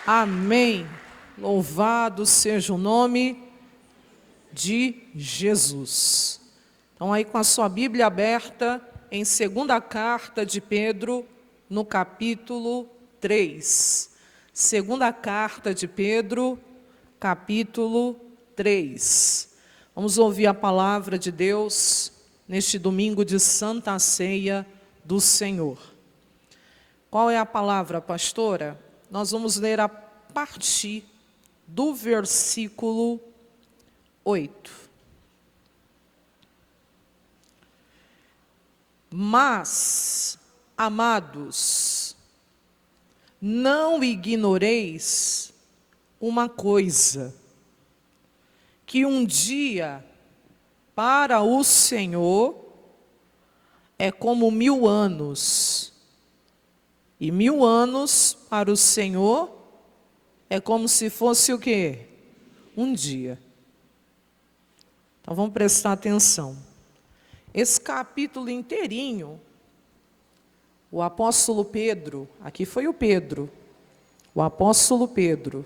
Amém. Louvado seja o nome de Jesus. Então aí com a sua Bíblia aberta em segunda carta de Pedro, no capítulo 3. Segunda carta de Pedro, capítulo 3. Vamos ouvir a palavra de Deus neste domingo de Santa Ceia do Senhor. Qual é a palavra, pastora? Nós vamos ler a partir do versículo 8. Mas, amados, não ignoreis uma coisa, que um dia para o Senhor é como 1000 anos, e 1000 anos para o Senhor é como se fosse o quê? Um dia. Então vamos prestar atenção. Esse capítulo inteirinho, o apóstolo Pedro, aqui foi o Pedro, o apóstolo Pedro,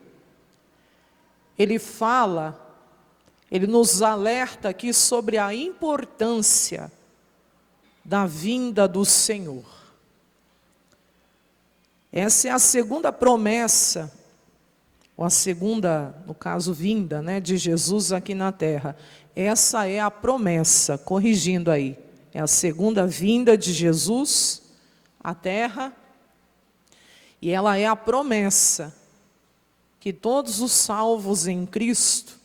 ele fala, ele nos alerta aqui sobre a importância da vinda do Senhor. Essa é a segunda promessa, ou a segunda, no caso, vinda, de Jesus aqui na terra. Essa é a promessa, corrigindo aí, é a segunda vinda de Jesus à terra, e ela é a promessa que todos os salvos em Cristo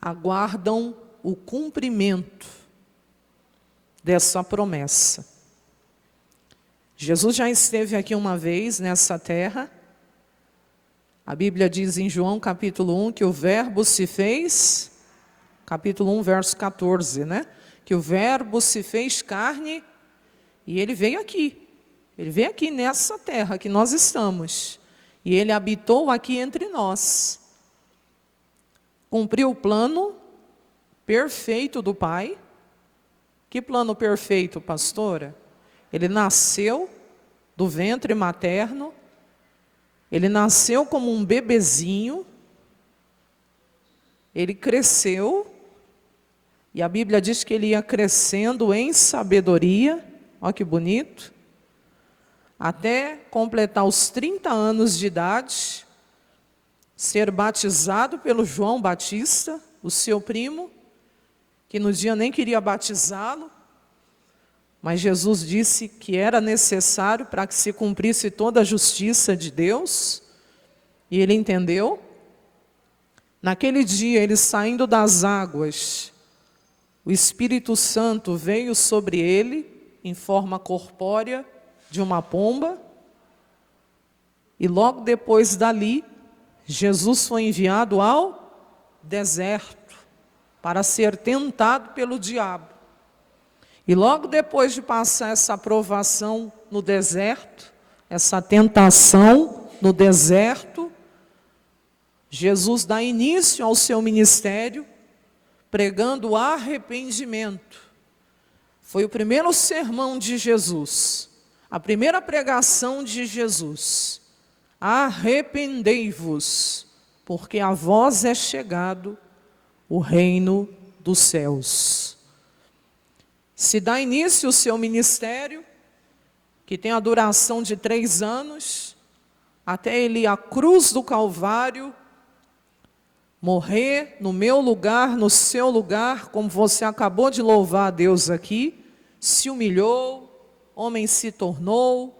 aguardam o cumprimento dessa promessa. Jesus já esteve aqui uma vez nessa terra. A Bíblia diz em João capítulo 1 que o verbo se fez, capítulo 1, verso 14, que o verbo se fez carne e ele veio aqui. Ele veio aqui nessa terra que nós estamos. E ele habitou aqui entre nós. Cumpriu o plano perfeito do Pai. Que plano perfeito, pastora? Ele nasceu do ventre materno, ele nasceu como um bebezinho, ele cresceu, e a Bíblia diz que ele ia crescendo em sabedoria, olha que bonito, até completar os 30 anos de idade, ser batizado pelo João Batista, o seu primo, que no dia nem queria batizá-lo, mas Jesus disse que era necessário para que se cumprisse toda a justiça de Deus, e ele entendeu. Naquele dia, ele saindo das águas, o Espírito Santo veio sobre ele, em forma corpórea de uma pomba, e logo depois dali, Jesus foi enviado ao deserto, para ser tentado pelo diabo. E logo depois de passar essa provação no deserto, essa tentação no deserto, Jesus dá início ao seu ministério, pregando o arrependimento. Foi o primeiro sermão de Jesus, a primeira pregação de Jesus. Arrependei-vos, porque a vós é chegado o reino dos céus. Se dá início o seu ministério, que tem a duração de 3 anos, até ele ir à cruz do Calvário, morrer no meu lugar, no seu lugar, como você acabou de louvar a Deus aqui, se humilhou, homem se tornou,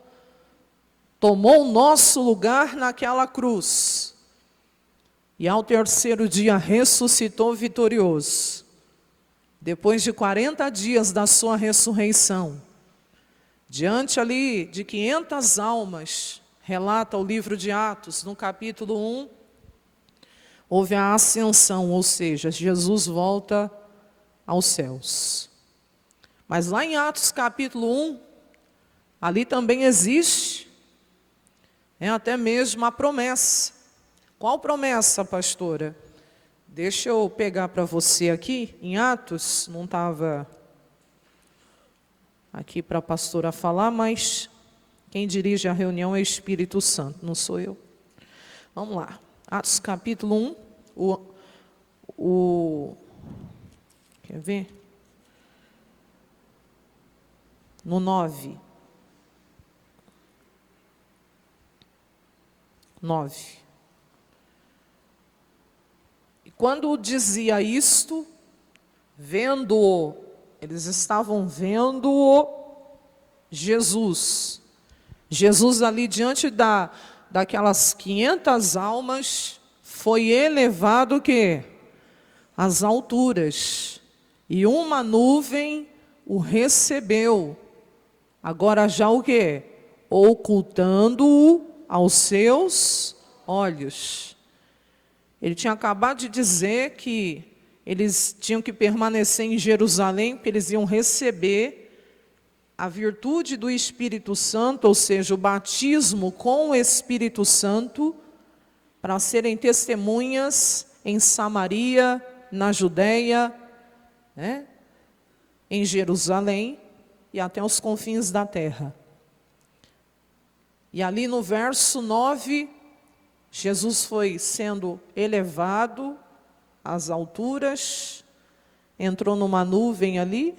tomou o nosso lugar naquela cruz, e ao 3º dia ressuscitou vitorioso. Depois de 40 dias da sua ressurreição, diante ali de 500 almas, relata o livro de Atos, no capítulo 1, houve a ascensão, ou seja, Jesus volta aos céus. Mas lá em Atos capítulo 1, ali também existe, até mesmo a promessa. Qual promessa, pastora? Deixa eu pegar para você aqui, em Atos, não estava aqui para a pastora falar, mas quem dirige a reunião é o Espírito Santo, não sou eu. Vamos lá. Atos capítulo 1. Quer ver? No 9. 9. E quando dizia isto, vendo-o, eles estavam vendo Jesus. Jesus ali diante daquelas 500 almas, foi elevado o quê? Às alturas. E uma nuvem o recebeu. Agora já o quê? Ocultando-o aos seus olhos. Ele tinha acabado de dizer que eles tinham que permanecer em Jerusalém, porque eles iam receber a virtude do Espírito Santo, ou seja, o batismo com o Espírito Santo, para serem testemunhas em Samaria, na Judéia, né, em Jerusalém e até os confins da terra. E ali no verso 9, Jesus foi sendo elevado às alturas, entrou numa nuvem ali,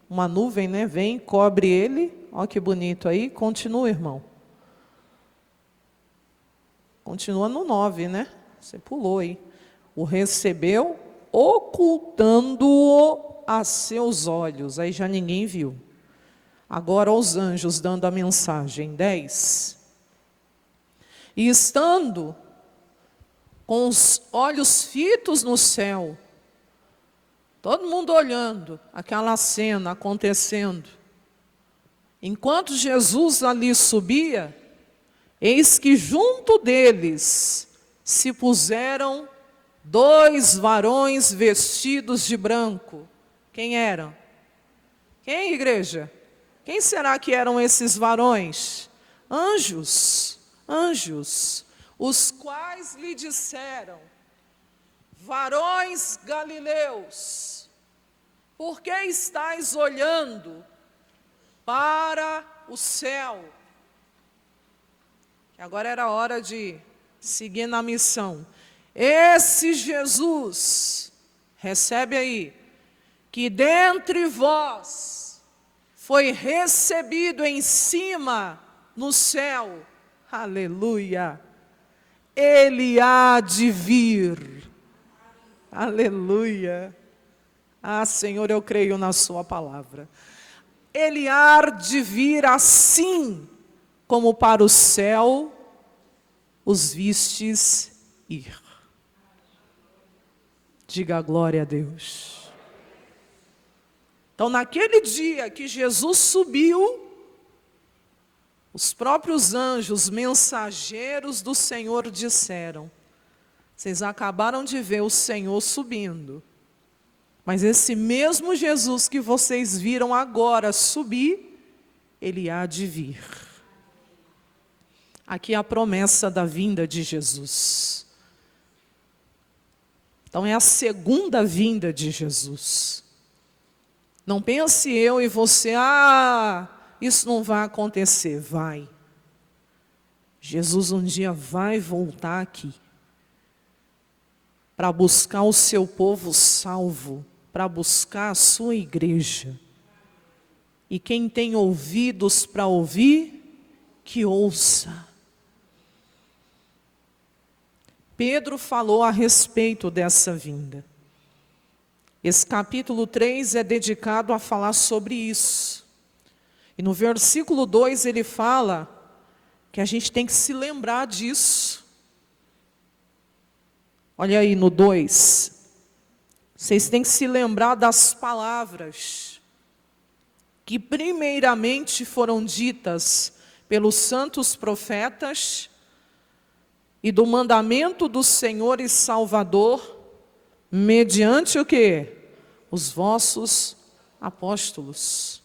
uma nuvem, né, vem, cobre ele, olha que bonito aí, continua, irmão. Continua no 9, né, você pulou aí. O recebeu, ocultando-o a seus olhos, aí já ninguém viu. Agora os anjos dando a mensagem, 10. E estando com os olhos fitos no céu, todo mundo olhando aquela cena acontecendo. Enquanto Jesus ali subia, eis que junto deles se puseram 2 varões vestidos de branco. Quem eram? Quem, igreja? Quem será que eram esses varões? Anjos, anjos, os quais lhe disseram: varões galileus, por que estáis olhando para o céu? Agora era a hora de seguir na missão. Esse Jesus, recebe aí, que dentre vós foi recebido em cima no céu, aleluia, ele há de vir, aleluia. Ah, Senhor, eu creio na sua palavra. Ele há de vir assim como para o céu os vistes ir. Diga glória a Deus. Então, naquele dia que Jesus subiu, os próprios anjos, mensageiros do Senhor, disseram: vocês acabaram de ver o Senhor subindo, mas esse mesmo Jesus que vocês viram agora subir, ele há de vir. Aqui é a promessa da vinda de Jesus. Então é a segunda vinda de Jesus. Não pense eu e você, isso não vai acontecer. Vai. Jesus um dia vai voltar aqui para buscar o seu povo salvo, para buscar a sua igreja. E quem tem ouvidos para ouvir, que ouça. Pedro falou a respeito dessa vinda. Esse capítulo 3 é dedicado a falar sobre isso. E no versículo 2 ele fala que a gente tem que se lembrar disso. Olha aí no 2. Vocês têm que se lembrar das palavras que primeiramente foram ditas pelos santos profetas e do mandamento do Senhor e Salvador, mediante o quê? Os vossos apóstolos.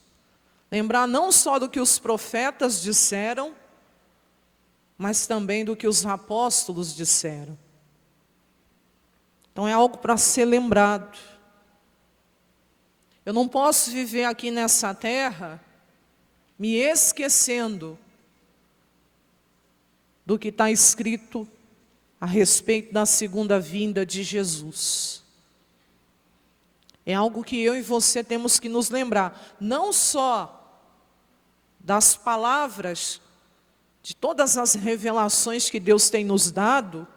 Lembrar não só do que os profetas disseram, mas também do que os apóstolos disseram. Então é algo para ser lembrado. Eu não posso viver aqui nessa terra me esquecendo do que está escrito a respeito da segunda vinda de Jesus. É algo que eu e você temos que nos lembrar, não só das palavras, de todas as revelações que Deus tem nos dado,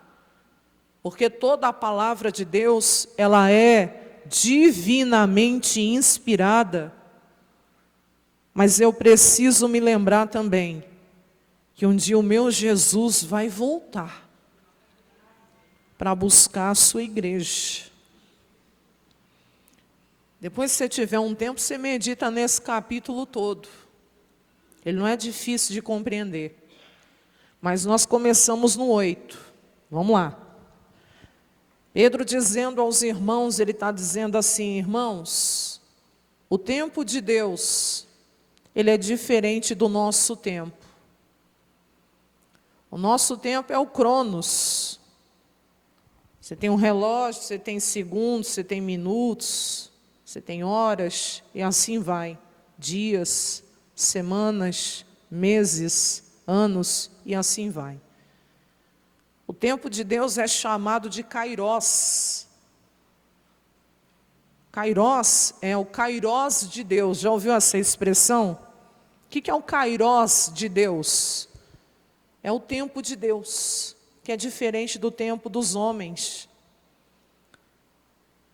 porque toda a palavra de Deus, ela é divinamente inspirada, mas eu preciso me lembrar também, que um dia o meu Jesus vai voltar, para buscar a sua igreja. Depois que você tiver um tempo, você medita nesse capítulo todo. Ele não é difícil de compreender. Mas nós começamos no 8. Vamos lá. Pedro dizendo aos irmãos, ele está dizendo assim: irmãos, o tempo de Deus, ele é diferente do nosso tempo. O nosso tempo é o Cronos. Você tem um relógio, você tem segundos, você tem minutos, você tem horas, e assim vai. Dias, semanas, meses, anos, e assim vai. O tempo de Deus é chamado de Kairós. Kairós é o Kairós de Deus. Já ouviu essa expressão? O que é o Kairós de Deus? É o tempo de Deus, que é diferente do tempo dos homens.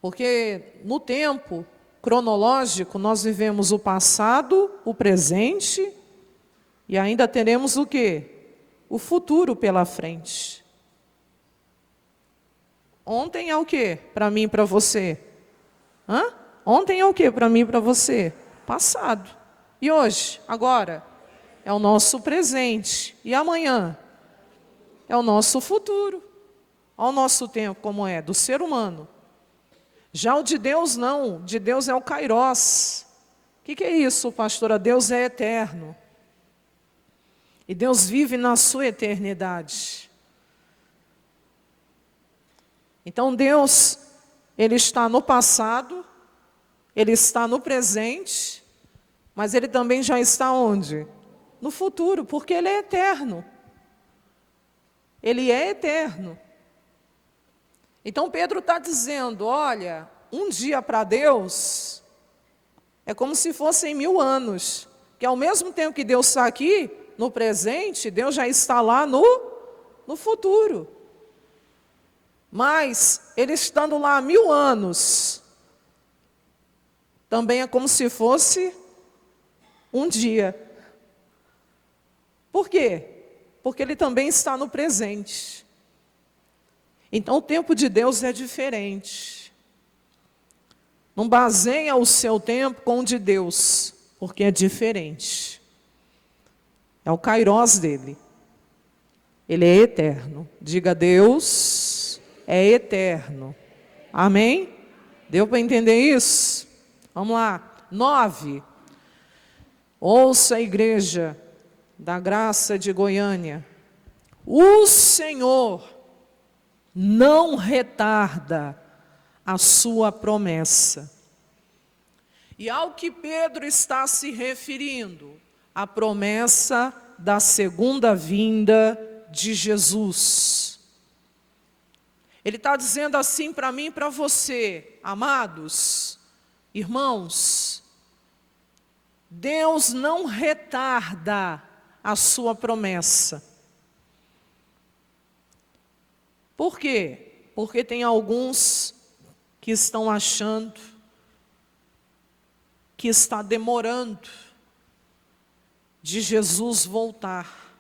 Porque no tempo cronológico nós vivemos o passado, o presente e ainda teremos o quê? O futuro pela frente. Ontem é o quê? Para mim e para você? Ontem é o quê? Para mim e para você? Passado. E hoje? Agora? É o nosso presente. E amanhã? É o nosso futuro. Olha o nosso tempo como é, do ser humano. Já o de Deus não, de Deus é o Kairós. O que é isso, pastora? Deus é eterno. E Deus vive na sua eternidade. Então Deus, Ele está no passado, Ele está no presente, mas Ele também já está onde? No futuro, porque Ele é eterno. Ele é eterno. Então Pedro está dizendo, olha, um dia para Deus é como se fossem 1000 anos. Que ao mesmo tempo que Deus está aqui, no presente, Deus já está lá no futuro. Mas, Ele estando lá há 1000 anos, também é como se fosse um dia. Por quê? Porque Ele também está no presente. Então o tempo de Deus é diferente. Não baseia o seu tempo com o de Deus, porque é diferente. É o Kairós dele. Ele é eterno. Diga, Deus é eterno. Amém? Deu para entender isso? Vamos lá. 9. Ouça a igreja da Graça de Goiânia. O Senhor não retarda a sua promessa. E ao que Pedro está se referindo, a promessa da segunda vinda de Jesus. Ele está dizendo assim para mim e para você, amados, irmãos, Deus não retarda a sua promessa. Por quê? Porque tem alguns que estão achando que está demorando de Jesus voltar.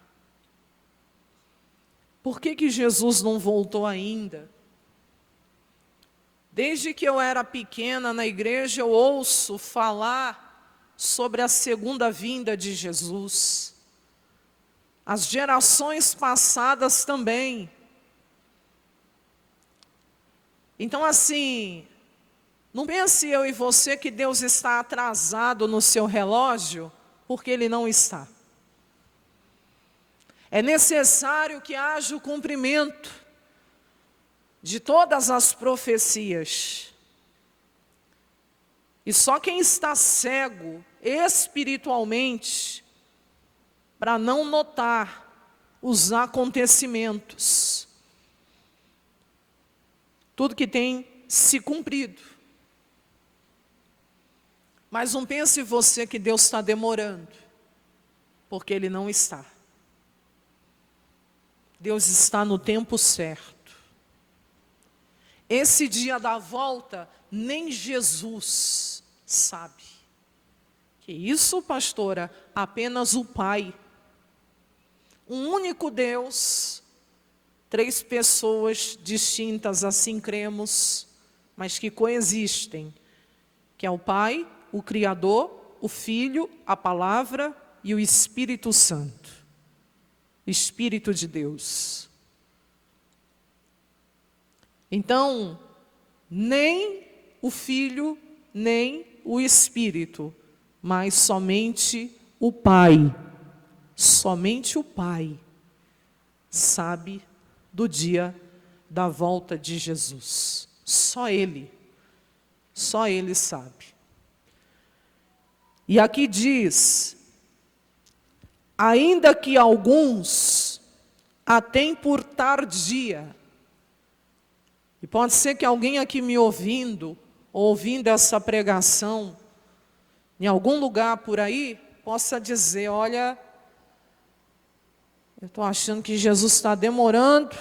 Por que Jesus não voltou ainda? Desde que eu era pequena na igreja, eu ouço falar sobre a segunda vinda de Jesus. As gerações passadas também. Então assim, não pense eu e você que Deus está atrasado no seu relógio, porque Ele não está. É necessário que haja o cumprimento de todas as profecias. E só quem está cego espiritualmente, para não notar os acontecimentos, tudo que tem se cumprido. Mas não pense você que Deus está demorando, porque Ele não está. Deus está no tempo certo. Esse dia da volta, nem Jesus sabe. Que isso, pastora? Apenas o Pai. Um único Deus, 3 pessoas distintas, assim cremos, mas que coexistem, que é o Pai, o Criador, o Filho, a Palavra e o Espírito Santo. Espírito de Deus. Então, nem o Filho, nem o Espírito, mas somente o Pai. Somente o Pai sabe do dia da volta de Jesus. Só Ele sabe. E aqui diz, ainda que alguns a têm por tardia. E pode ser que alguém aqui me ouvindo essa pregação, em algum lugar por aí, possa dizer, olha, eu estou achando que Jesus está demorando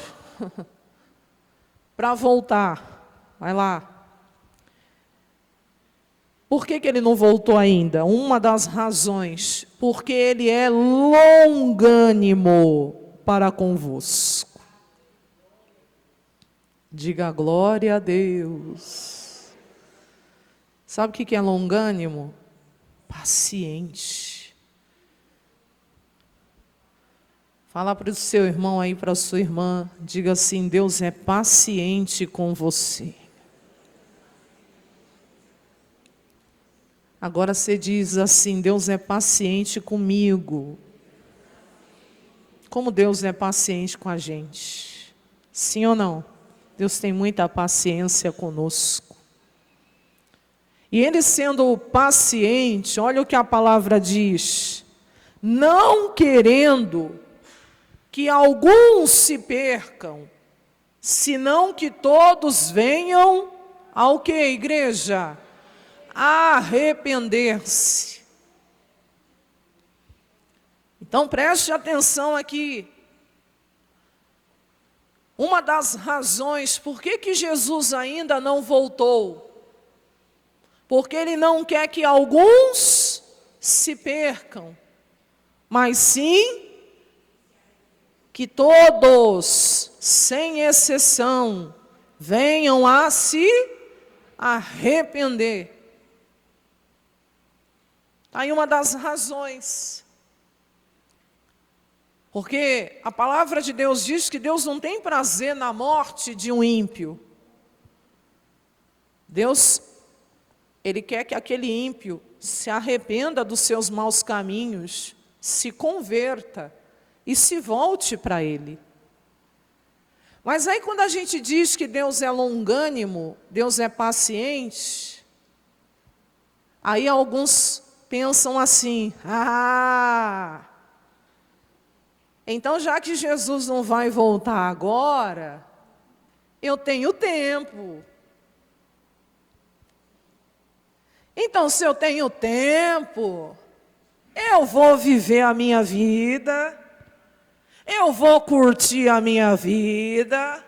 para voltar. Vai lá. Por que Ele não voltou ainda? Uma das razões, porque Ele é longânimo para convosco. Diga glória a Deus. Sabe o que é longânimo? Paciente. Fala para o seu irmão aí, para a sua irmã, diga assim, Deus é paciente com você. Agora você diz assim, Deus é paciente comigo. Como Deus é paciente com a gente? Sim ou não? Deus tem muita paciência conosco. E Ele sendo paciente, olha o que a palavra diz, não querendo que alguns se percam, senão que todos venham ao que, igreja? Arrepender-se. Então preste atenção aqui. Uma das razões por que Jesus ainda não voltou, porque Ele não quer que alguns se percam, mas sim que todos, sem exceção, venham a se arrepender. Aí uma das razões. Porque a palavra de Deus diz que Deus não tem prazer na morte de um ímpio. Deus, Ele quer que aquele ímpio se arrependa dos seus maus caminhos, se converta e se volte para Ele. Mas aí quando a gente diz que Deus é longânimo, Deus é paciente, aí alguns pensam assim, então já que Jesus não vai voltar agora, eu tenho tempo. Então se eu tenho tempo, eu vou viver a minha vida, eu vou curtir a minha vida,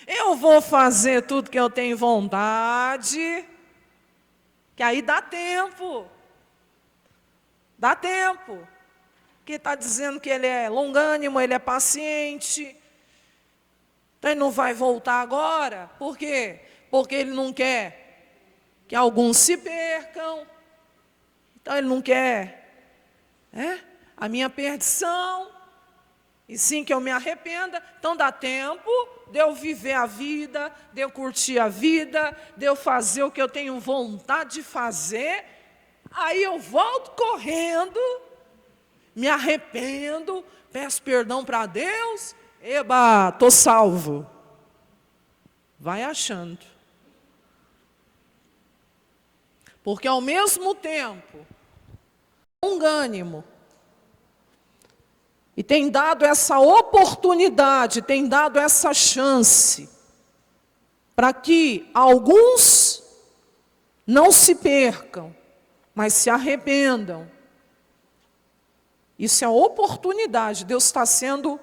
eu vou fazer tudo que eu tenho vontade, que aí dá tempo. Dá tempo. Porque está dizendo que Ele é longânimo, Ele é paciente. Então Ele não vai voltar agora. Por quê? Porque Ele não quer que alguns se percam. Então Ele não quer a minha perdição. E sim que eu me arrependa. Então dá tempo de eu viver a vida, de eu curtir a vida, de eu fazer o que eu tenho vontade de fazer. Aí eu volto correndo, me arrependo, peço perdão para Deus, eba, estou salvo. Vai achando. Porque ao mesmo tempo, longânimo, e tem dado essa oportunidade, tem dado essa chance para que alguns não se percam, mas se arrependam. Isso é oportunidade. Deus está sendo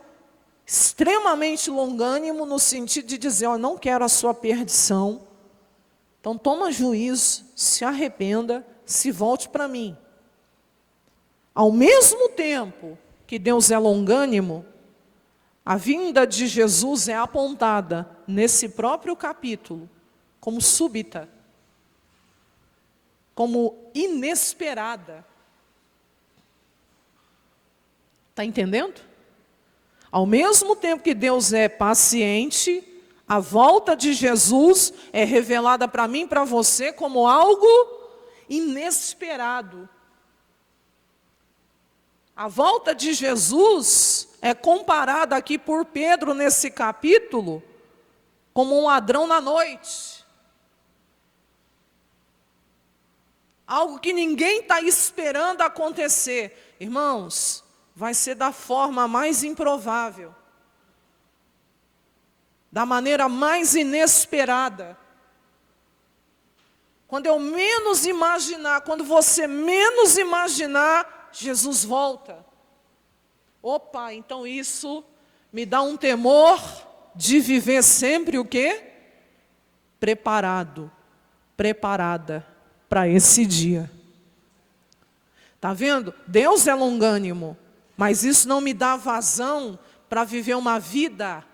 extremamente longânimo no sentido de dizer, eu não quero a sua perdição. Então toma juízo, se arrependa, se volte para mim. Ao mesmo tempo que Deus é longânimo, a vinda de Jesus é apontada nesse próprio capítulo como súbita, como inesperada. Está entendendo? Ao mesmo tempo que Deus é paciente, a volta de Jesus é revelada para mim e para você como algo inesperado. A volta de Jesus é comparada aqui por Pedro nesse capítulo como um ladrão na noite. Algo que ninguém está esperando acontecer. Irmãos, vai ser da forma mais improvável, da maneira mais inesperada. Quando eu menos imaginar, quando você menos imaginar, Jesus volta. Opa, então isso me dá um temor de viver sempre o quê? Preparado, preparada para esse dia. Está vendo? Deus é longânimo. Mas isso não me dá vazão para viver uma vida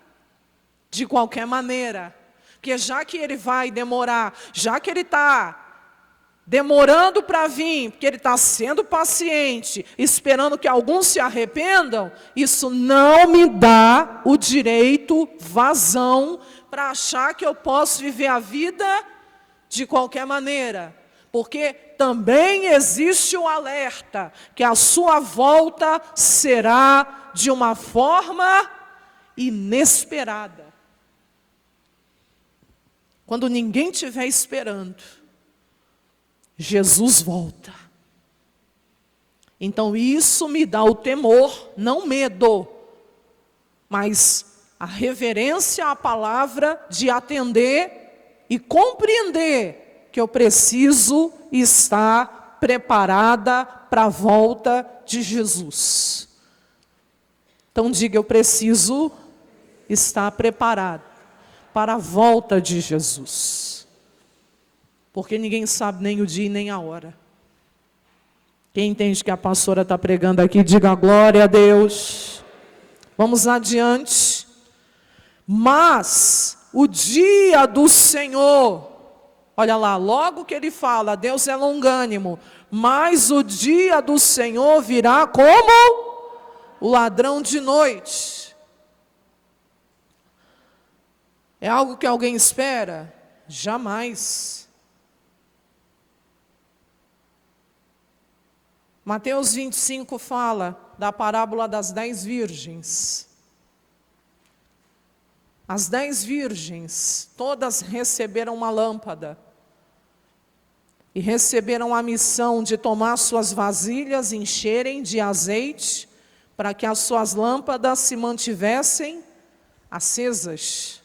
de qualquer maneira. Porque já que Ele vai demorar, já que Ele está demorando para vir, porque Ele está sendo paciente, esperando que alguns se arrependam, isso não me dá o direito, vazão, para achar que eu posso viver a vida de qualquer maneira. Porque também existe o alerta que a sua volta será de uma forma inesperada. Quando ninguém estiver esperando, Jesus volta. Então isso me dá o temor, não medo, mas a reverência à palavra de atender e compreender que eu preciso estar preparada para a volta de Jesus. Então diga, eu preciso estar preparado para a volta de Jesus. Porque ninguém sabe nem o dia e nem a hora. Quem entende que a pastora está pregando aqui, diga glória a Deus. Vamos adiante. Mas o dia do Senhor, olha lá, logo que ele fala, Deus é longânimo, mas o dia do Senhor virá como o ladrão de noite. É algo que alguém espera? Jamais. Mateus 25 fala da parábola das 10 virgens. As 10 virgens, todas receberam uma lâmpada. E receberam a missão de tomar suas vasilhas, encherem de azeite, para que as suas lâmpadas se mantivessem acesas.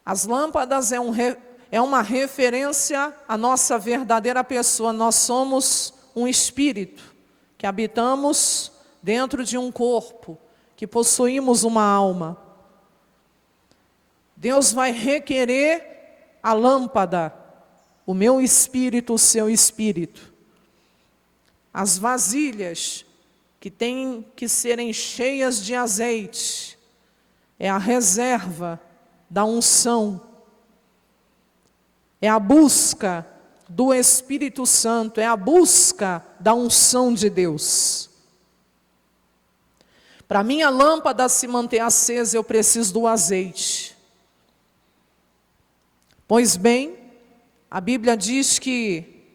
As lâmpadas é uma referência à nossa verdadeira pessoa. Nós somos um espírito, que habitamos dentro de um corpo, que possuímos uma alma. Deus vai requerer a lâmpada, o meu espírito, o seu espírito. As vasilhas que têm que serem cheias de azeite, é a reserva da unção, é a busca do Espírito Santo, é a busca da unção de Deus. Para minha lâmpada se manter acesa, eu preciso do azeite. Pois bem, a Bíblia diz que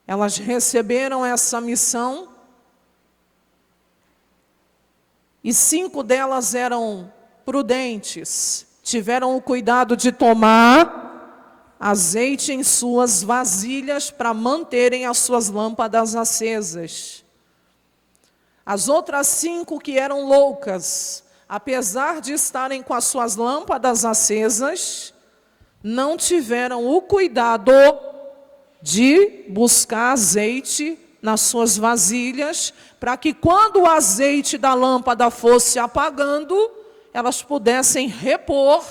elas receberam essa missão e 5 delas eram prudentes, tiveram o cuidado de tomar azeite em suas vasilhas para manterem as suas lâmpadas acesas. As outras 5 que eram loucas, apesar de estarem com as suas lâmpadas acesas, não tiveram o cuidado de buscar azeite nas suas vasilhas, para que quando o azeite da lâmpada fosse apagando, elas pudessem repor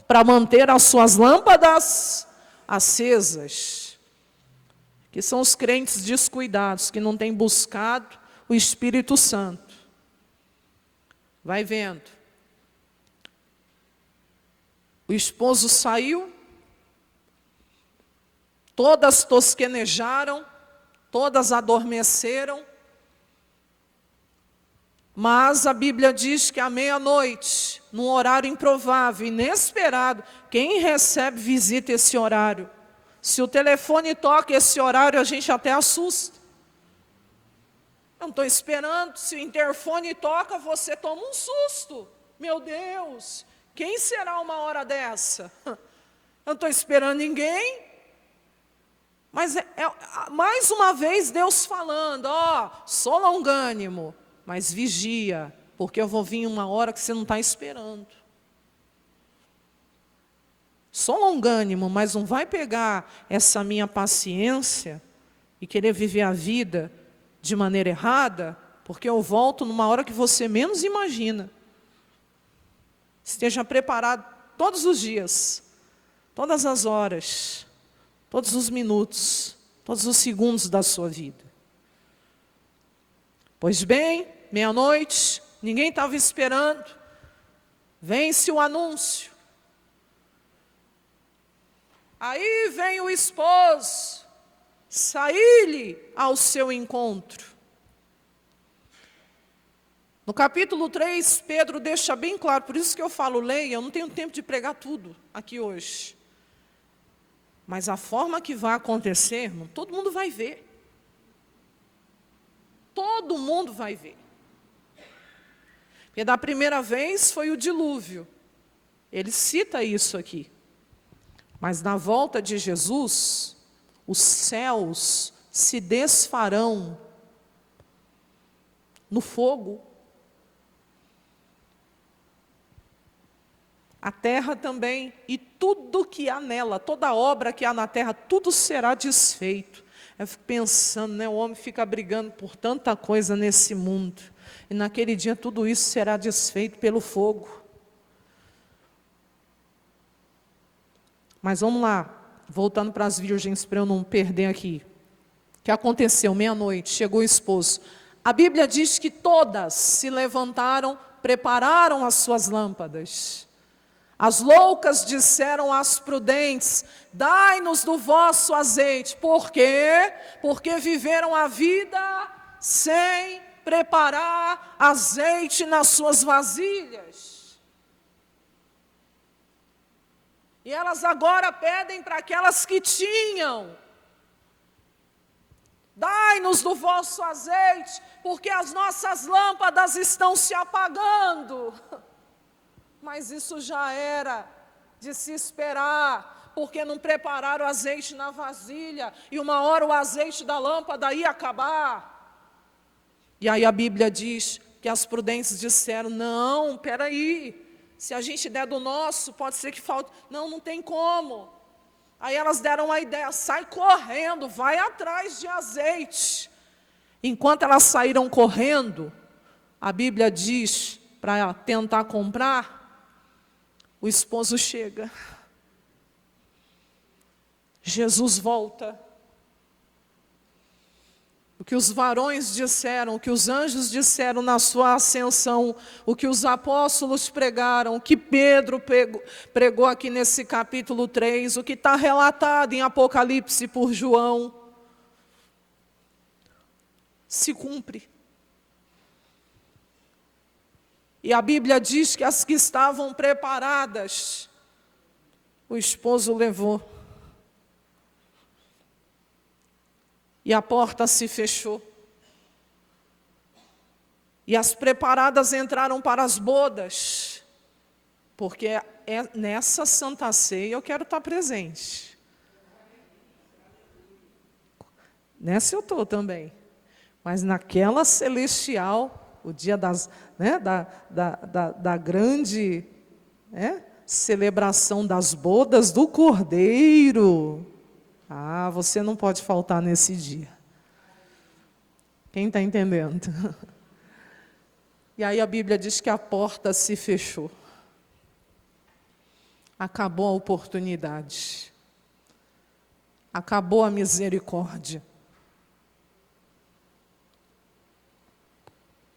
para manter as suas lâmpadas acesas. Que são os crentes descuidados, que não têm buscado o Espírito Santo. Vai vendo. O esposo saiu, todas tosquenejaram, todas adormeceram, mas a Bíblia diz que à meia-noite, num horário improvável, inesperado, quem recebe visita esse horário? Se o telefone toca esse horário, a gente até assusta. Eu não estou esperando, se o interfone toca, você toma um susto. Meu Deus, quem será uma hora dessa? Eu não estou esperando ninguém. Mas mais uma vez Deus falando, sou longânimo, mas vigia, porque eu vou vir em uma hora que você não está esperando. Sou longânimo, mas não vai pegar essa minha paciência e querer viver a vida de maneira errada, porque eu volto numa hora que você menos imagina. Esteja preparado todos os dias, todas as horas, todos os minutos, todos os segundos da sua vida. Pois bem, meia-noite, ninguém estava esperando, vence o anúncio. Aí vem o esposo, sair-lhe ao seu encontro. No capítulo 3, Pedro deixa bem claro, por isso que eu falo, leia, eu não tenho tempo de pregar tudo aqui hoje. Mas a forma que vai acontecer, irmão, todo mundo vai ver. Todo mundo vai ver. Porque da primeira vez foi o dilúvio. Ele cita isso aqui. Mas na volta de Jesus, os céus se desfarão no fogo. A terra também, e tudo que há nela, toda obra que há na terra, tudo será desfeito. Eu fico pensando, o homem fica brigando por tanta coisa nesse mundo. E naquele dia tudo isso será desfeito pelo fogo. Mas vamos lá, voltando para as virgens, para eu não perder aqui. O que aconteceu? Meia-noite, chegou o esposo. A Bíblia diz que todas se levantaram, prepararam as suas lâmpadas. As loucas disseram às prudentes, dai-nos do vosso azeite. Por quê? Porque viveram a vida sem preparar azeite nas suas vasilhas. E elas agora pedem para aquelas que tinham, dai-nos do vosso azeite, porque as nossas lâmpadas estão se apagando. Mas isso já era de se esperar, porque não prepararam o azeite na vasilha, e uma hora o azeite da lâmpada ia acabar. E aí a Bíblia diz que as prudentes disseram, não, peraí, se a gente der do nosso, pode ser que falte. Não, não tem como. Aí elas deram a ideia, sai correndo, vai atrás de azeite. Enquanto elas saíram correndo, a Bíblia diz, para tentar comprar, o esposo chega. Jesus volta. O que os varões disseram, o que os anjos disseram na sua ascensão, o que os apóstolos pregaram, o que Pedro pregou aqui nesse capítulo 3, o que está relatado em Apocalipse por João, se cumpre. E a Bíblia diz que as que estavam preparadas, o esposo levou. E a porta se fechou. E as preparadas entraram para as bodas. Porque nessa Santa Ceia eu quero estar presente. Nessa eu estou também. Mas naquela celestial, o dia da grande celebração das bodas do Cordeiro. Ah, você não pode faltar nesse dia. Quem está entendendo? E aí a Bíblia diz que a porta se fechou. Acabou a oportunidade. Acabou a misericórdia.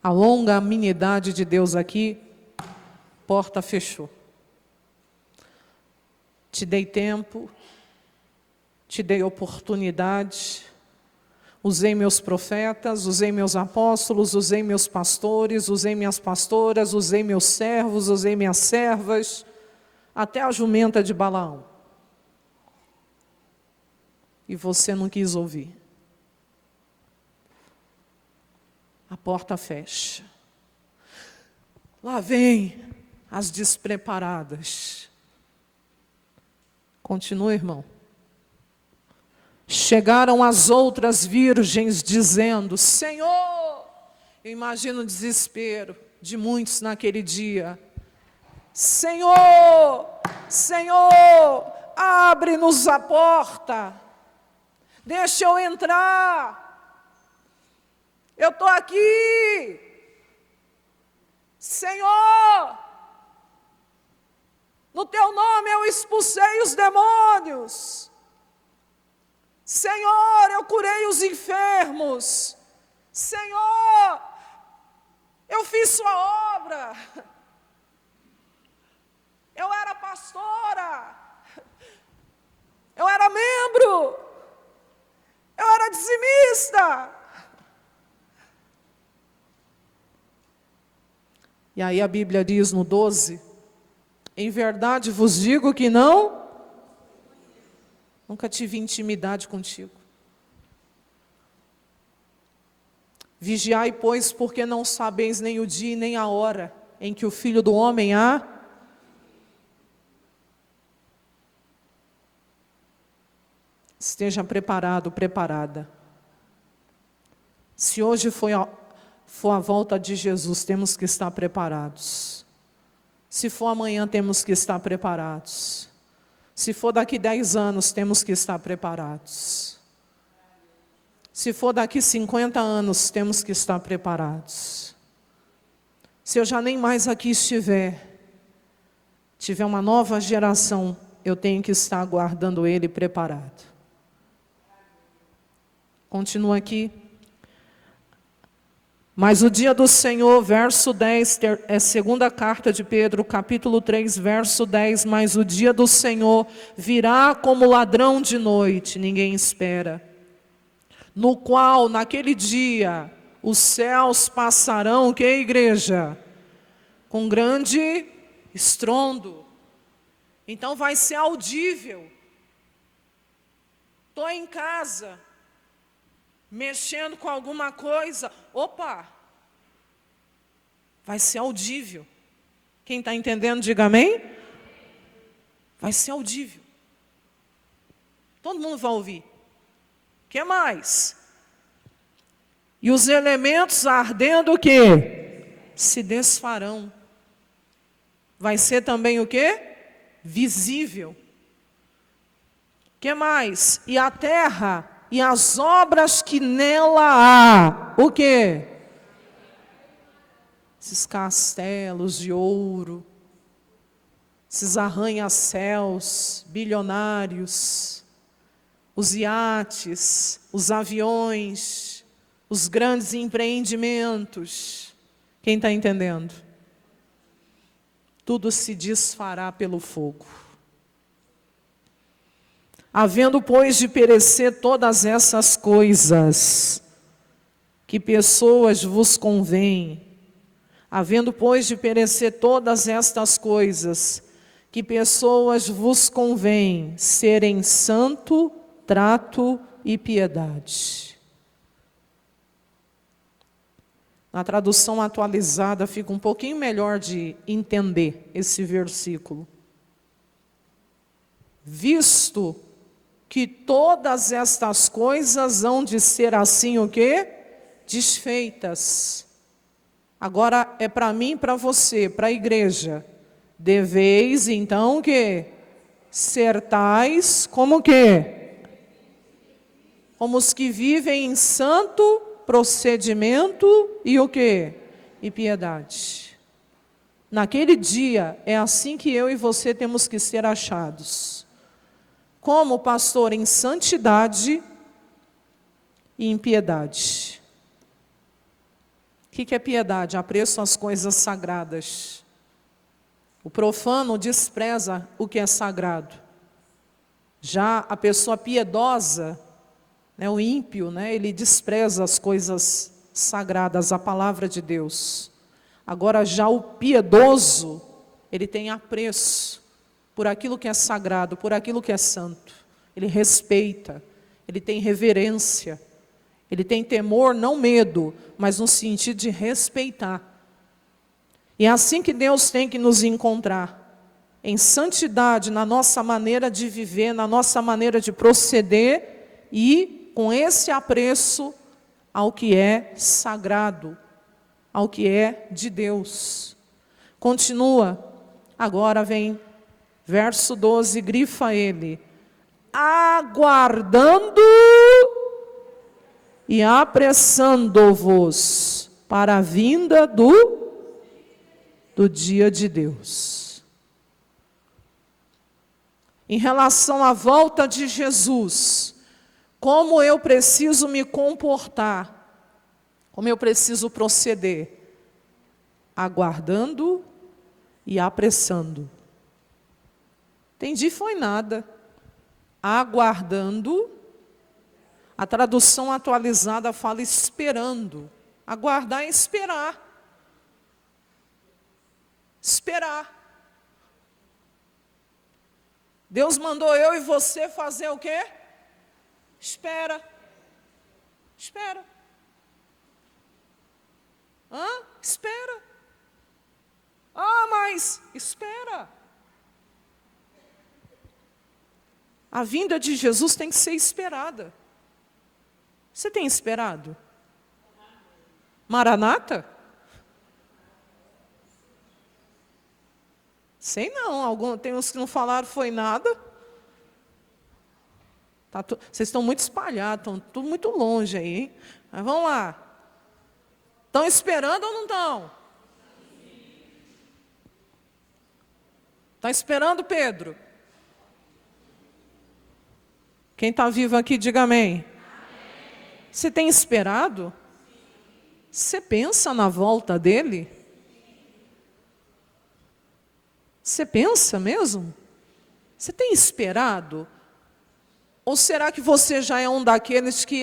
A longanimidade de Deus aqui, porta fechou. Te dei tempo, te dei oportunidade, usei meus profetas, usei meus apóstolos, usei meus pastores, usei minhas pastoras, usei meus servos, usei minhas servas, até a jumenta de Balaão. E você não quis ouvir. A porta fecha. Lá vem as despreparadas. Continua, irmão. Chegaram as outras virgens dizendo: Senhor, eu imagino o desespero de muitos naquele dia. Senhor, Senhor, abre-nos a porta. Deixa eu entrar. Eu estou aqui. Senhor, no teu nome eu expulsei os demônios. Senhor, eu curei os enfermos. Senhor, eu fiz sua obra. Eu era pastora. Eu era membro. Eu era dizimista. E aí a Bíblia diz no 12, em verdade vos digo que nunca tive intimidade contigo. Vigiai, pois, porque não sabeis nem o dia nem a hora em que o Filho do Homem há. Esteja preparado, preparada. Se hoje for a volta de Jesus, temos que estar preparados. Se for amanhã, temos que estar preparados. Se for daqui 10 anos, temos que estar preparados. Se for daqui 50 anos, temos que estar preparados. Se eu já nem mais aqui tiver uma nova geração, eu tenho que estar aguardando ele preparado. Continua aqui. Mas o dia do Senhor, verso 10, é segunda carta de Pedro, capítulo 3, verso 10. Mas o dia do Senhor virá como ladrão de noite, ninguém espera. No qual, naquele dia, os céus passarão, o que, igreja? Com grande estrondo. Então vai ser audível. Estou em casa, mexendo com alguma coisa, opa, vai ser audível. Quem está entendendo, diga amém. Vai ser audível. Todo mundo vai ouvir. O que mais? E os elementos ardendo o quê? Se desfarão. Vai ser também o quê? Visível. O que mais? E a terra e as obras que nela há, o quê? Esses castelos de ouro, esses arranha-céus bilionários, os iates, os aviões, os grandes empreendimentos. Quem está entendendo? Tudo se desfará pelo fogo. Havendo, pois, de perecer todas essas coisas, que pessoas vos convém. Havendo, pois, de perecer todas estas coisas, que pessoas vos convém serem santo, trato e piedade. Na tradução atualizada fica um pouquinho melhor de entender esse versículo. Visto que todas estas coisas hão de ser assim o quê? Desfeitas. Agora é para mim e para você, para a igreja. Deveis, então, que ser tais como que? Como os que vivem em santo procedimento e o que? E piedade. Naquele dia, é assim que eu e você temos que ser achados. Como pastor em santidade e em piedade. O que é piedade? Apreço às coisas sagradas. O profano despreza o que é sagrado. Já a pessoa piedosa, né, o ímpio, né, ele despreza as coisas sagradas, a palavra de Deus. Agora já o piedoso, ele tem apreço por aquilo que é sagrado, por aquilo que é santo. Ele respeita, ele tem reverência, ele tem temor, não medo, mas no sentido de respeitar. E é assim que Deus tem que nos encontrar, em santidade, na nossa maneira de viver, na nossa maneira de proceder e com esse apreço ao que é sagrado, ao que é de Deus. Continua, agora vem verso 12, grifa ele. Aguardando e apressando-vos para a vinda do dia de Deus. Em relação à volta de Jesus, como eu preciso me comportar, como eu preciso proceder? Aguardando e apressando. Entendi, foi nada. Aguardando, a tradução atualizada fala esperando. Aguardar é esperar. Esperar. Deus mandou eu e você fazer o quê? Espera. Espera. Espera. Mas espera. A vinda de Jesus tem que ser esperada. Você tem esperado? Maranata? Sei não, tem uns que não falaram foi nada. Vocês estão muito espalhados, estão tudo muito longe aí, hein? Mas vamos lá. Estão esperando ou não estão? Está esperando, Pedro? Quem está vivo aqui, diga amém. Você tem esperado? Você pensa na volta dele? Você pensa mesmo? Você tem esperado? Ou será que você já é um daqueles que,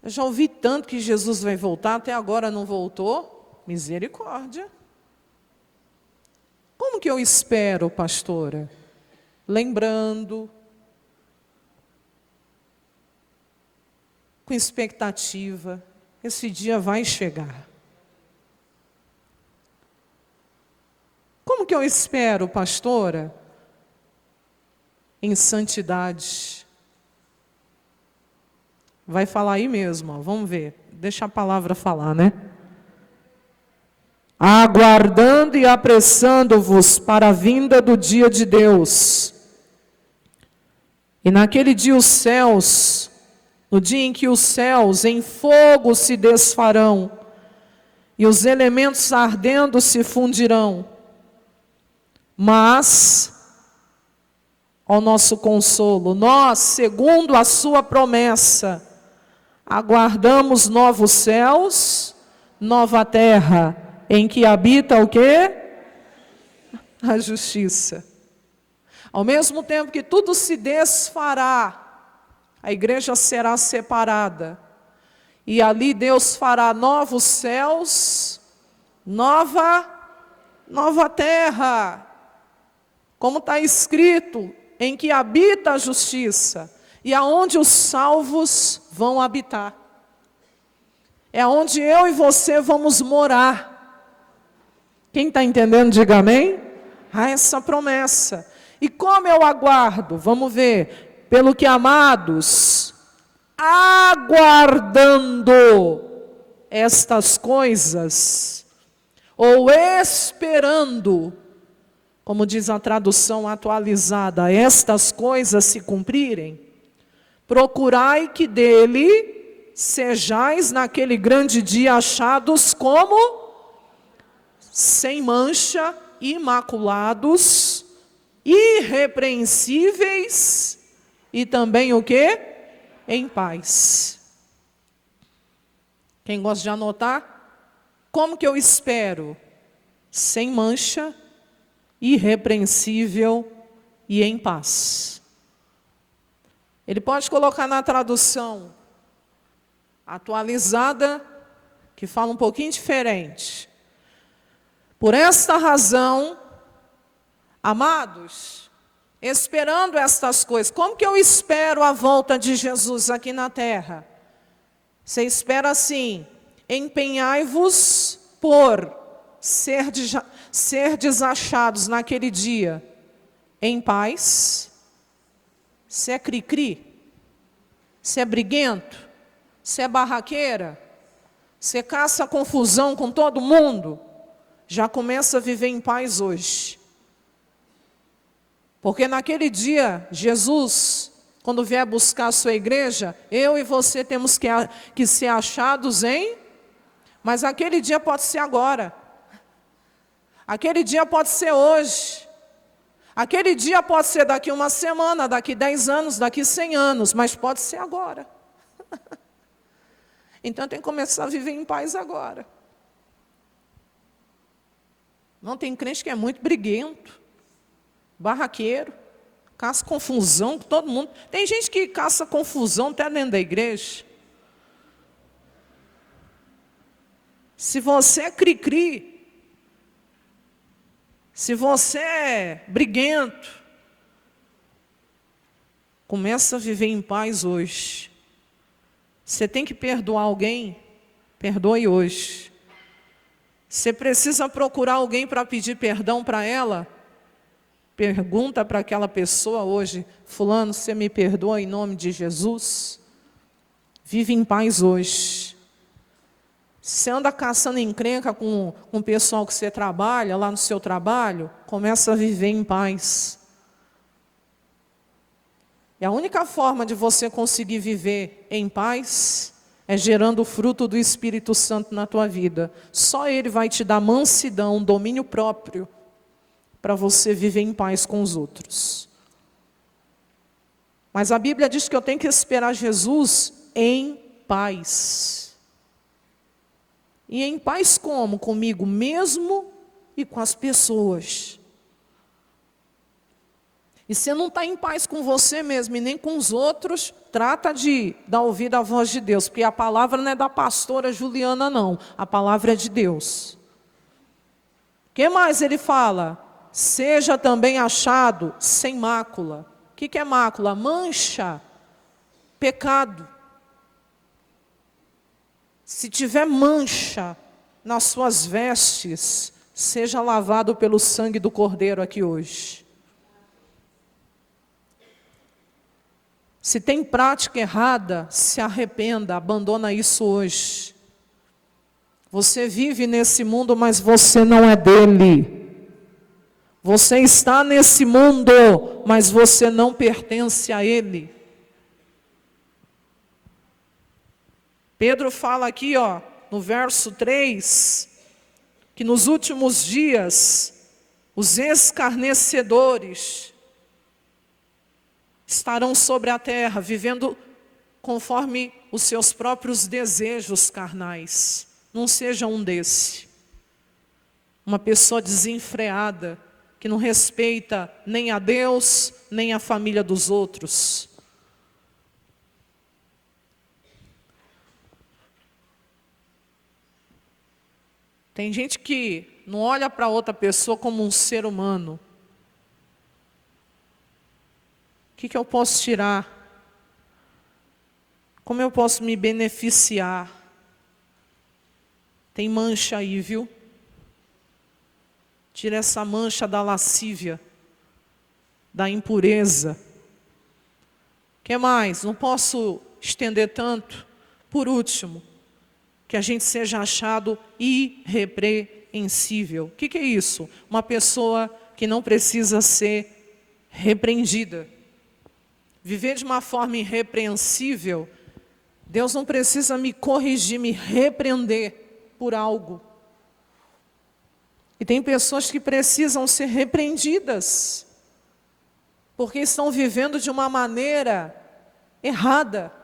eu já ouvi tanto que Jesus vai voltar, até agora não voltou? Misericórdia. Como que eu espero, pastora? Lembrando, com expectativa, esse dia vai chegar. Como que eu espero, pastora? Em santidade. Vai falar aí mesmo, vamos ver. Deixa a palavra falar, né? Aguardando e apressando-vos para a vinda do dia de Deus. E naquele dia os céus, no dia em que os céus em fogo se desfarão, e os elementos ardendo se fundirão, mas, ao nosso consolo, nós, segundo a sua promessa, aguardamos novos céus, nova terra, em que habita o quê? A justiça. Ao mesmo tempo que tudo se desfará, a igreja será separada. E ali Deus fará novos céus, nova terra. Como está escrito, em que habita a justiça. E aonde os salvos vão habitar. É onde eu e você vamos morar. Quem está entendendo, diga amém. Essa promessa. E como eu aguardo? Vamos ver. Pelo que, amados, aguardando estas coisas, ou esperando, como diz a tradução atualizada, estas coisas se cumprirem, procurai que dele sejais naquele grande dia achados como sem mancha, imaculados, irrepreensíveis e também o quê? Em paz. Quem gosta de anotar? Como que eu espero? Sem mancha, irrepreensível e em paz. Ele pode colocar na tradução atualizada, que fala um pouquinho diferente. Por esta razão, amados, esperando estas coisas, como que eu espero a volta de Jesus aqui na terra? Você espera assim: empenhai-vos por ser desachados naquele dia em paz. Você é cri-cri? Você é briguento? Você é barraqueira? Você caça confusão com todo mundo? Já começa a viver em paz hoje. Porque naquele dia, Jesus, quando vier buscar a sua igreja, eu e você temos que ser achados em... Mas aquele dia pode ser agora. Aquele dia pode ser hoje. Aquele dia pode ser daqui uma semana, daqui 10 anos, daqui 100 anos, mas pode ser agora. Então tem que começar a viver em paz agora. Não, tem crente que é muito briguento, barraqueiro, caça confusão com todo mundo. Tem gente que caça confusão até dentro da igreja. Se você é cri-cri, se você é briguento, começa a viver em paz hoje. Você tem que perdoar alguém, perdoe hoje. Você precisa procurar alguém para pedir perdão para ela, pergunta para aquela pessoa hoje: fulano, você me perdoa em nome de Jesus? Vive em paz hoje. Você anda caçando encrenca com o pessoal que você trabalha, lá no seu trabalho, começa a viver em paz. E a única forma de você conseguir viver em paz é gerando o fruto do Espírito Santo na tua vida. Só Ele vai te dar mansidão, domínio próprio, para você viver em paz com os outros. Mas a Bíblia diz que eu tenho que esperar Jesus em paz. E em paz como? Comigo mesmo e com as pessoas. E se não está em paz com você mesmo e nem com os outros, trata de dar ouvido à voz de Deus, porque a palavra não é da pastora Juliana, não. A palavra é de Deus. O que mais ele fala? Seja também achado sem mácula. O que é mácula? Mancha, pecado. Se tiver mancha nas suas vestes, seja lavado pelo sangue do Cordeiro aqui hoje. Se tem prática errada, se arrependa, abandona isso hoje. Você vive nesse mundo, mas você não é dele. Você está nesse mundo, mas você não pertence a ele. Pedro fala aqui, no verso 3, que nos últimos dias, os escarnecedores estarão sobre a terra, vivendo conforme os seus próprios desejos carnais. Não seja um desse. Uma pessoa desenfreada, que não respeita nem a Deus, nem a família dos outros. Tem gente que não olha para outra pessoa como um ser humano. O que eu posso tirar? Como eu posso me beneficiar? Tem mancha aí, viu? Tira essa mancha da lascívia, da impureza. O que mais? Não posso estender tanto. Por último, que a gente seja achado irrepreensível. O que é isso? Uma pessoa que não precisa ser repreendida. Viver de uma forma irrepreensível, Deus não precisa me corrigir, me repreender por algo. E tem pessoas que precisam ser repreendidas, porque estão vivendo de uma maneira errada.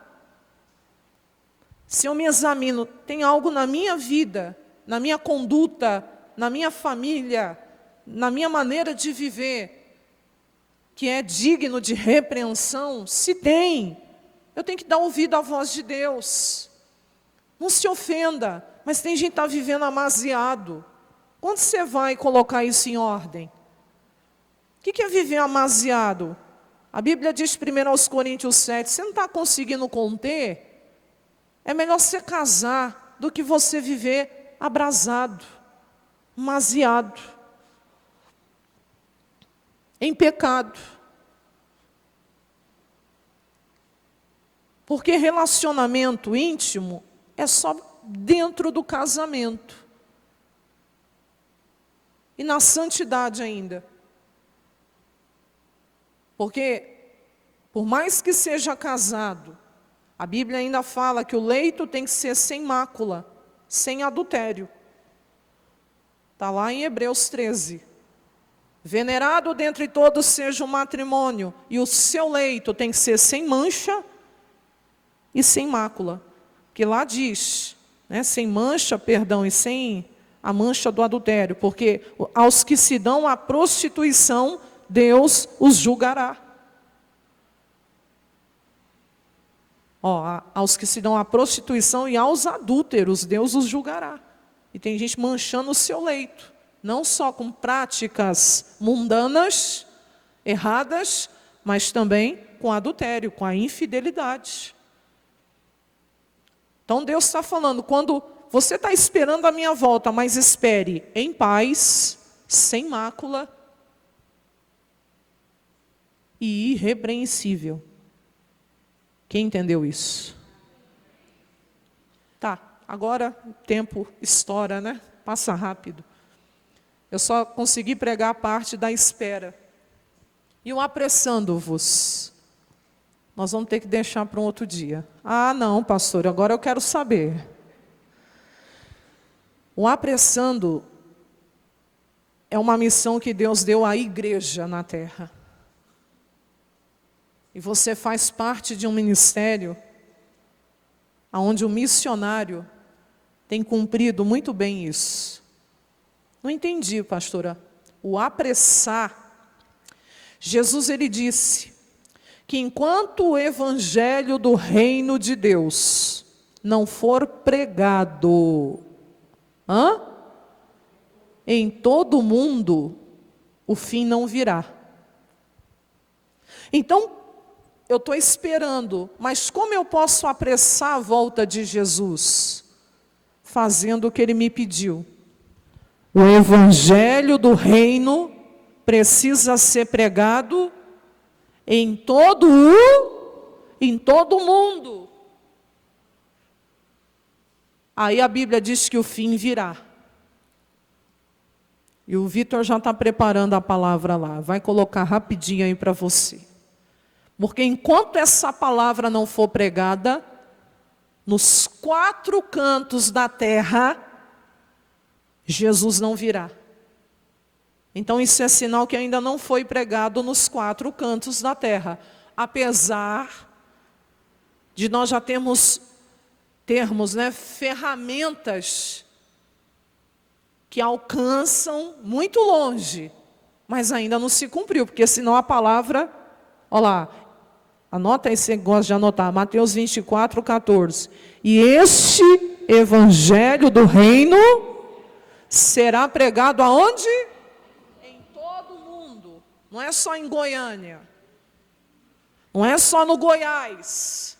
Se eu me examino, tem algo na minha vida, na minha conduta, na minha família, na minha maneira de viver, que é digno de repreensão? Se tem, eu tenho que dar ouvido à voz de Deus. Não se ofenda, mas tem gente que está vivendo amaziado. Quando você vai colocar isso em ordem? O que é viver amaziado? A Bíblia diz 1 Coríntios 7, você não está conseguindo conter? É melhor você casar do que você viver abrasado, amaziado, em pecado. Porque relacionamento íntimo é só dentro do casamento. E na santidade ainda. Porque, por mais que seja casado, a Bíblia ainda fala que o leito tem que ser sem mácula, sem adultério. Está lá em Hebreus 13. Venerado dentre todos seja o matrimônio, e o seu leito tem que ser sem mancha e sem mácula. Que lá diz, né, sem mancha, perdão, e sem a mancha do adultério, porque aos que se dão à prostituição, Deus os julgará. Aos que se dão à prostituição e aos adúlteros, Deus os julgará. E tem gente manchando o seu leito, não só com práticas mundanas, erradas, mas também com adultério, com a infidelidade. Então Deus está falando, quando você está esperando a minha volta, mas espere em paz, sem mácula e irrepreensível. Quem entendeu isso? Tá, agora o tempo estoura, né? Passa rápido. Eu só consegui pregar a parte da espera. E o apressando-vos. Nós vamos ter que deixar para um outro dia. Ah, não, pastor, agora eu quero saber. O apressando é uma missão que Deus deu à igreja na terra. E você faz parte de um ministério onde o missionário tem cumprido muito bem isso. Não entendi, pastora. O apressar. Jesus, ele disse que enquanto o evangelho do reino de Deus não for pregado em todo o mundo, o fim não virá. Então, eu estou esperando, mas como eu posso apressar a volta de Jesus? Fazendo o que ele me pediu. O evangelho do reino precisa ser pregado em todo o mundo. Aí a Bíblia diz que o fim virá. E o Vitor já está preparando a palavra lá. Vai colocar rapidinho aí para você. Porque enquanto essa palavra não for pregada, nos 4 cantos da terra, Jesus não virá. Então isso é sinal que ainda não foi pregado nos 4 cantos da terra. Apesar de nós já termos ferramentas que alcançam muito longe, mas ainda não se cumpriu, porque senão a palavra, olha lá, anota aí, você gosta de anotar, Mateus 24, 14. E este evangelho do reino será pregado aonde? Em todo o mundo. Não é só em Goiânia. Não é só no Goiás.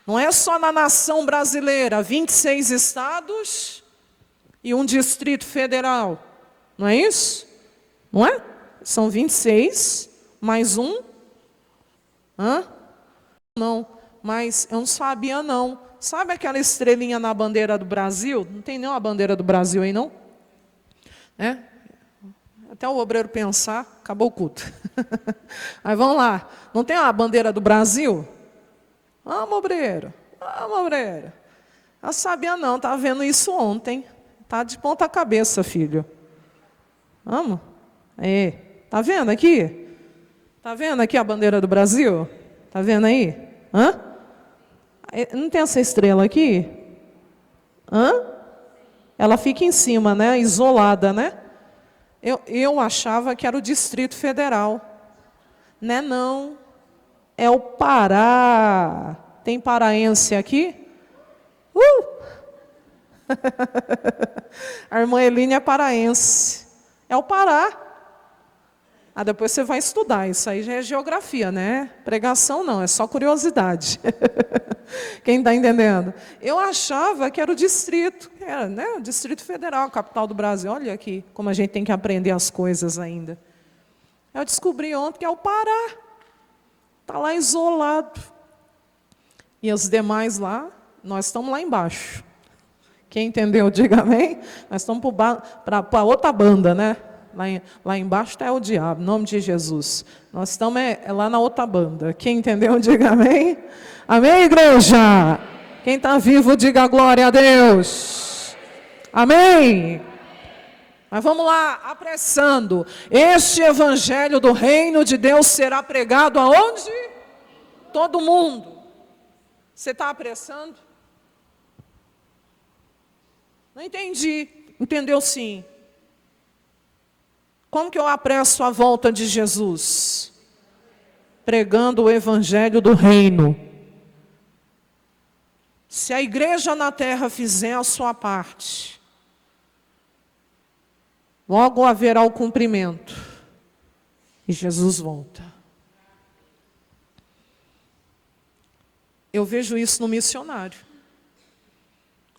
Não é só na nação brasileira. 26 estados e um distrito federal. Não é isso? Não é? São 26 mais um. Não, mas eu não sabia não. sabe aquela estrelinha na bandeira do Brasil? Não tem nenhuma bandeira do Brasil aí, não? É? Até o obreiro pensar, acabou o culto. Aí vamos lá. Não tem uma bandeira do Brasil? Vamos, obreiro. Vamos, obreiro. Eu sabia não, estava vendo isso ontem. Está de ponta cabeça, filho. Vamos? É. Está vendo aqui? Está vendo aqui a bandeira do Brasil? Está vendo aí? Hã? Não tem essa estrela aqui? Hã? Ela fica em cima, né? Isolada, né? Eu achava que era o Distrito Federal. Né, não. É o Pará. Tem paraense aqui? A irmã Eline é paraense. É o Pará. Depois você vai estudar. Isso aí já é geografia, né? Pregação não, é só curiosidade. Quem está entendendo? Eu achava que era o distrito, era, né? O Distrito Federal, capital do Brasil. Olha aqui como a gente tem que aprender as coisas ainda. Eu descobri ontem que é o Pará. Está lá isolado. E os demais lá, nós estamos lá embaixo. Quem entendeu, diga amém. Nós estamos para outra banda, né? Lá embaixo está o diabo, em nome de Jesus. Nós estamos lá na outra banda. Quem entendeu, diga amém. Amém, igreja? Quem está vivo, diga glória a Deus. Amém. Mas vamos lá, apressando. Este evangelho do reino de Deus será pregado aonde? Todo mundo. Você está apressando? Não entendi. Entendeu sim. Como que eu apresso a volta de Jesus? Pregando o evangelho do reino. Se a igreja na terra fizer a sua parte, logo haverá o cumprimento. E Jesus volta. Eu vejo isso no missionário.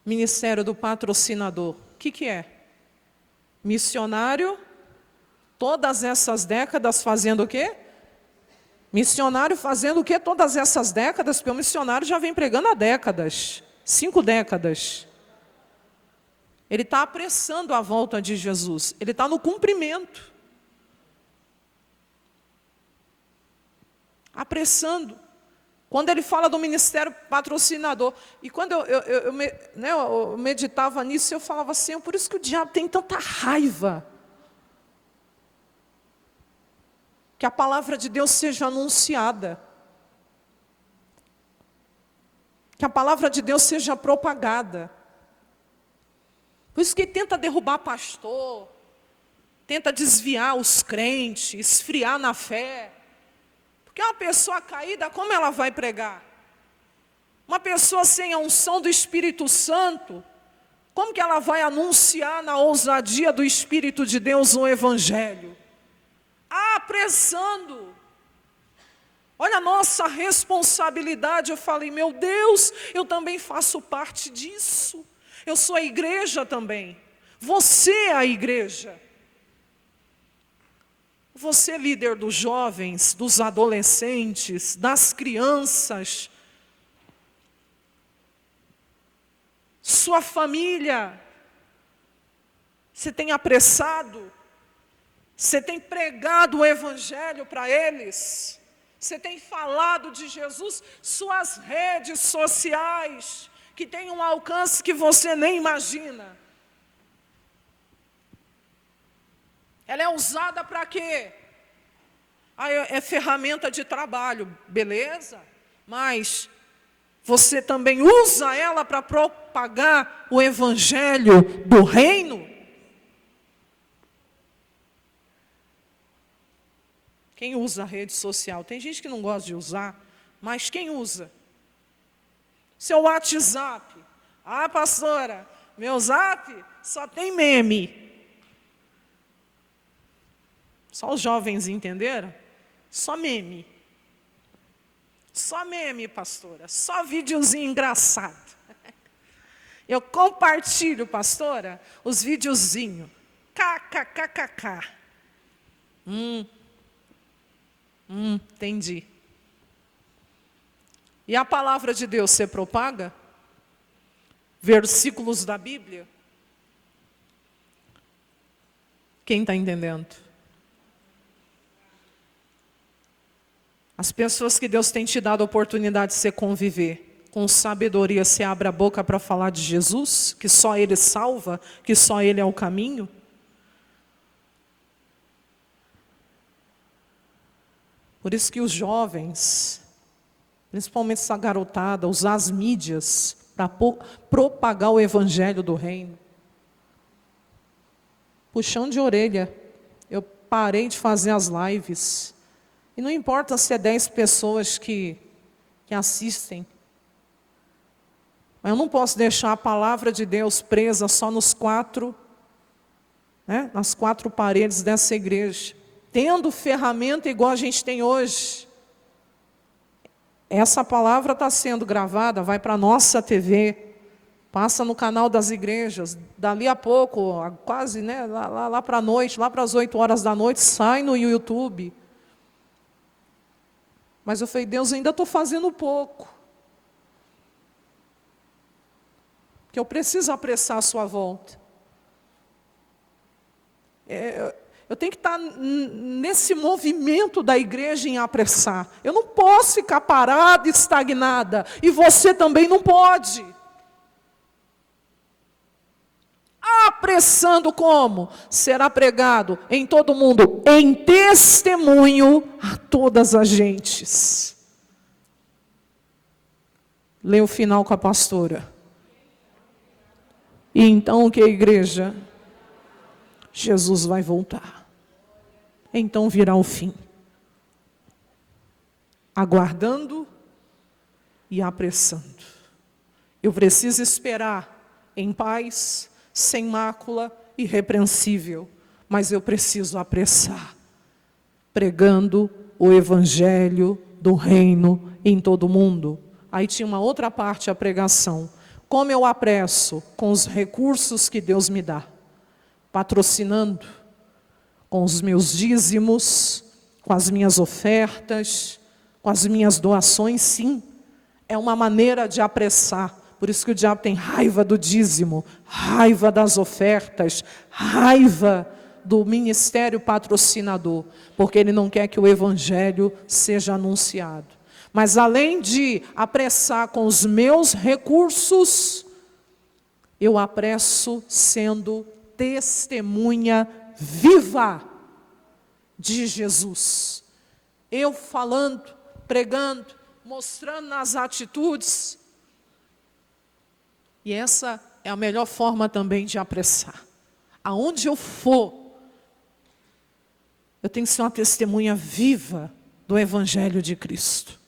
Ministério do patrocinador. O que é? Missionário, todas essas décadas fazendo o quê? Missionário fazendo o quê todas essas décadas? Porque o missionário já vem pregando há décadas. 5 décadas. Ele está apressando a volta de Jesus. Ele está no cumprimento. Apressando. Quando ele fala do ministério patrocinador. E quando eu meditava nisso, eu falava assim, por isso que o diabo tem tanta raiva. Que a palavra de Deus seja anunciada. Que a palavra de Deus seja propagada. Por isso que ele tenta derrubar pastor, tenta desviar os crentes, esfriar na fé. Porque uma pessoa caída, como ela vai pregar? Uma pessoa sem a unção do Espírito Santo, como que ela vai anunciar na ousadia do Espírito de Deus o Evangelho? Apressando. Olha a nossa responsabilidade. Eu falei, meu Deus, eu também faço parte disso. Eu sou a igreja também. Você é a igreja. Você é líder dos jovens, dos adolescentes, das crianças. Sua família. Você tem apressado. Você tem pregado o evangelho para eles. Você tem falado de Jesus. Suas redes sociais, que têm um alcance que você nem imagina. Ela é usada para quê? É ferramenta de trabalho, beleza? Mas você também usa ela para propagar o evangelho do reino? Quem usa a rede social? Tem gente que não gosta de usar, mas quem usa? Seu WhatsApp. Pastora, meu zap só tem meme. Só os jovens entenderam? Só meme. Só meme, pastora. Só videozinho engraçado. Eu compartilho, pastora, os videozinhos. KKKKK. Entendi. E a palavra de Deus você propaga? versículos da Bíblia. Quem está entendendo? As pessoas que Deus tem te dado a oportunidade de você conviver, com sabedoria você abre a boca para falar de Jesus, que só Ele salva, que só Ele é o caminho. Por isso que os jovens, principalmente essa garotada, usar as mídias para propagar o evangelho do reino. Puxão de orelha, eu parei de fazer as lives. E não importa se é 10 pessoas que assistem. Mas eu não posso deixar a palavra de Deus presa só nas 4 paredes dessa igreja. Tendo ferramenta igual a gente tem hoje. Essa palavra está sendo gravada, vai para a nossa TV, passa no canal das igrejas, dali a pouco, quase lá para a noite, lá para as 8 horas da noite, sai no YouTube. Mas eu falei, Deus, ainda estou fazendo pouco. Porque eu preciso apressar a sua volta. Eu tenho que estar nesse movimento da igreja em apressar. Eu não posso ficar parada, estagnada. E você também não pode. Apressando como? Será pregado em todo mundo, em testemunho a todas as gentes. Lê o final com a pastora. E então o que, igreja? Jesus vai voltar. Então virá o fim. Aguardando e apressando. Eu preciso esperar em paz, sem mácula, irrepreensível. Mas eu preciso apressar. Pregando o evangelho do reino em todo o mundo. Aí tinha uma outra parte, a pregação. Como eu apresso? Com os recursos que Deus me dá. Patrocinando, com os meus dízimos, com as minhas ofertas, com as minhas doações, sim. É uma maneira de apressar. Por isso que o diabo tem raiva do dízimo, raiva das ofertas, raiva do ministério patrocinador, porque ele não quer que o evangelho seja anunciado. Mas além de apressar com os meus recursos, eu apresso sendo testemunha viva de Jesus. Eu falando, pregando, mostrando nas atitudes. E essa é a melhor forma também de apressar. Aonde eu for, eu tenho que ser uma testemunha viva do Evangelho de Cristo.